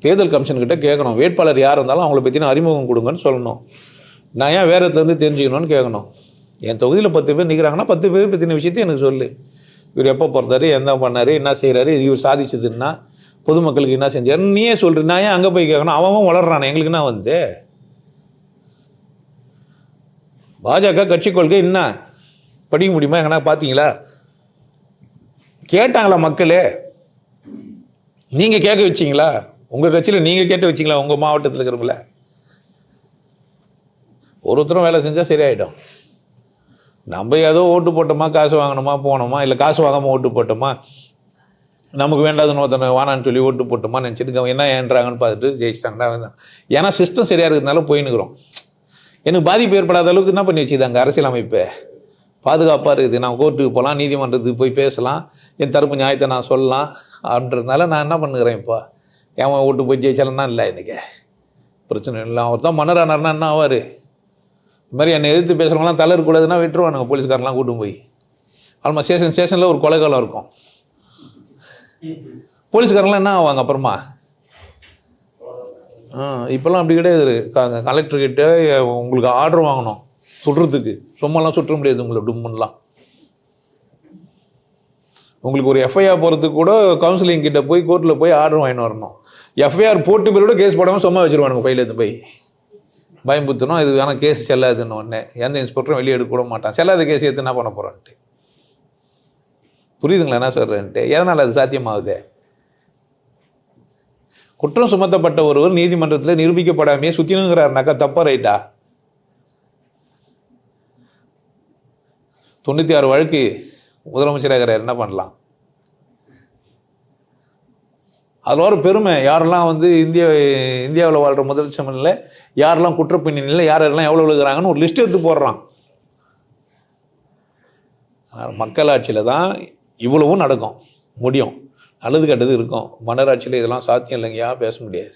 தேர்தல் கமிஷன்கிட்ட கேட்கணும். வேட்பாளர் யார் இருந்தாலும் அவங்கள பற்றின அறிமுகம் கொடுங்கன்னு சொல்லணும். நான் ஏன் வேறு இடத்துலேருந்து தெரிஞ்சுக்கணும்னு கேட்கணும். என் தொகுதியில் 10 பேர் நிற்கிறாங்கன்னா 10 பேர் பற்றின விஷயத்தை எனக்கு சொல்லு. இவர் எப்போ பிறந்தாரு, என்ன பண்ணார், என்ன செய்கிறாரு, இவர் சாதிச்சதுன்னா பொதுமக்களுக்கு என்ன செஞ்சார் நீயே சொல்கிறேன். நான் ஏன் அங்கே போய் கேட்கணும்? அவன் வளர்றானே, எங்களுக்கு என்ன வந்து பாஜக கட்சி கொள்கை என்ன படிக்க முடியுமா? எங்கன்னா பார்த்தீங்களா? கேட்டாங்களா மக்களே? நீங்கள் கேட்க வச்சிங்களா? உங்கள் கட்சியில் நீங்கள் கேட்டு வச்சிங்களா? உங்கள் மாவட்டத்தில் இருக்கிறவங்கள ஒருத்தரும் வேலை செஞ்சால் சரியாயிடும். நம்ம ஏதோ ஓட்டு போட்டோமா, காசு வாங்கணுமா, போனோமா, இல்லை காசு வாங்காமல் ஓட்டு போட்டோமா, நமக்கு வேண்டாதுன்னு ஒருத்தனை வானான்னு சொல்லி ஓட்டு போட்டோமா நினச்சிட்டு என்ன ஏன்றாங்கன்னு பார்த்துட்டு ஜெயிச்சிட்டாங்கன்னா. ஏன்னா சிஸ்டம் சரியாக இருக்கிறதுனால போயின்னுக்குறோம். எனக்கு பாதிப்பு ஏற்படாத அளவுக்கு என்ன பண்ணி வச்சுதாங்க அரசியல் அமைப்பை பாதுகாப்பாக இருக்குது. நான் கோர்ட்டுக்கு போகலாம், நீதிமன்றத்துக்கு போய் பேசலாம், என் தரப்பு நியாயத்தை நான் சொல்லலாம் அப்படின்றதுனால நான் என்ன பண்ணுகிறேன். இப்போ ஏன் ஓட்டு போய் ஜெயிச்சாலன்னா இல்லை, எனக்கு பிரச்சனை இல்லை. அவர் தான் மன்னரானார்னா என்ன ஆவார்? இது மாதிரி என்னை எதிர்த்து பேசுகிறவங்களாம் தலை இருக்கக்கூடாதுன்னா விட்டுருவானுங்க போலீஸ்காரெலாம் கூட்டும் போய். ஆல்மோஸ்ட் ஸ்டேஷனில் ஒரு கொலைகாலம் இருக்கும். போலீஸ்காரெலாம் என்ன ஆவாங்க அப்புறமா? இப்போல்லாம் அப்படி கிடையாது. கலெக்டர்கிட்ட உங்களுக்கு ஆர்டர் வாங்கணும் சுடுறதுக்கு. சும்மாலாம் சுற்ற முடியாது உங்களை டும்முன்னெலாம். உங்களுக்கு ஒரு எஃப்ஐஆர் போகிறதுக்கு கூட கவுன்சிலிங் கிட்ட போய் கோர்ட்டில் போய் ஆர்டர் வாங்கிட்டு வரணும். எஃப்ஐஆர் போட்டு பேர் கூட கேஸ் போடாமல் சும்மா வச்சுருவானுங்க பையில எடுத்து போய் பயம்புத்தணும். இது வேணால் கேஸ் செல்லாதுன்னு ஒன்று எந்த இன்ஸ்பெக்டரும் வெளியே எடுக்க கூட மாட்டான். செல்லாத கேஸ் எடுத்து என்ன பண்ண போகிறான்ட்டு. புரியுதுங்களா என்ன சொல்கிறேன்ட்டு? எதனால் அது சாத்தியமாகுது? குற்றம் சுமத்தப்பட்ட ஒருவர் நீதிமன்றத்தில் நிரூபிக்கப்படாமையே சுற்றினுங்கிறாருனாக்கா தப்பா ரைட்டா? 96 வழக்கு முதலமைச்சராகிறார், என்ன பண்ணலாம்? அதில் ஒரு பெருமை. யாரெல்லாம் வந்து இந்தியாவில் வாழ்கிற முதலமைச்சரில் யாரெல்லாம் குற்றப்பின்னணியில் யாரெல்லாம் எவ்வளோ விழுகிறாங்கன்னு ஒரு லிஸ்ட் எடுத்து போடுறான். மக்களாட்சியில் தான் இவ்வளவும் நடக்கும் முடியும். நல்லது கெட்டது இருக்கும். மன்னராட்சியில் இதெல்லாம் சாத்தியம் இல்லைங்கயா, பேச முடியாது.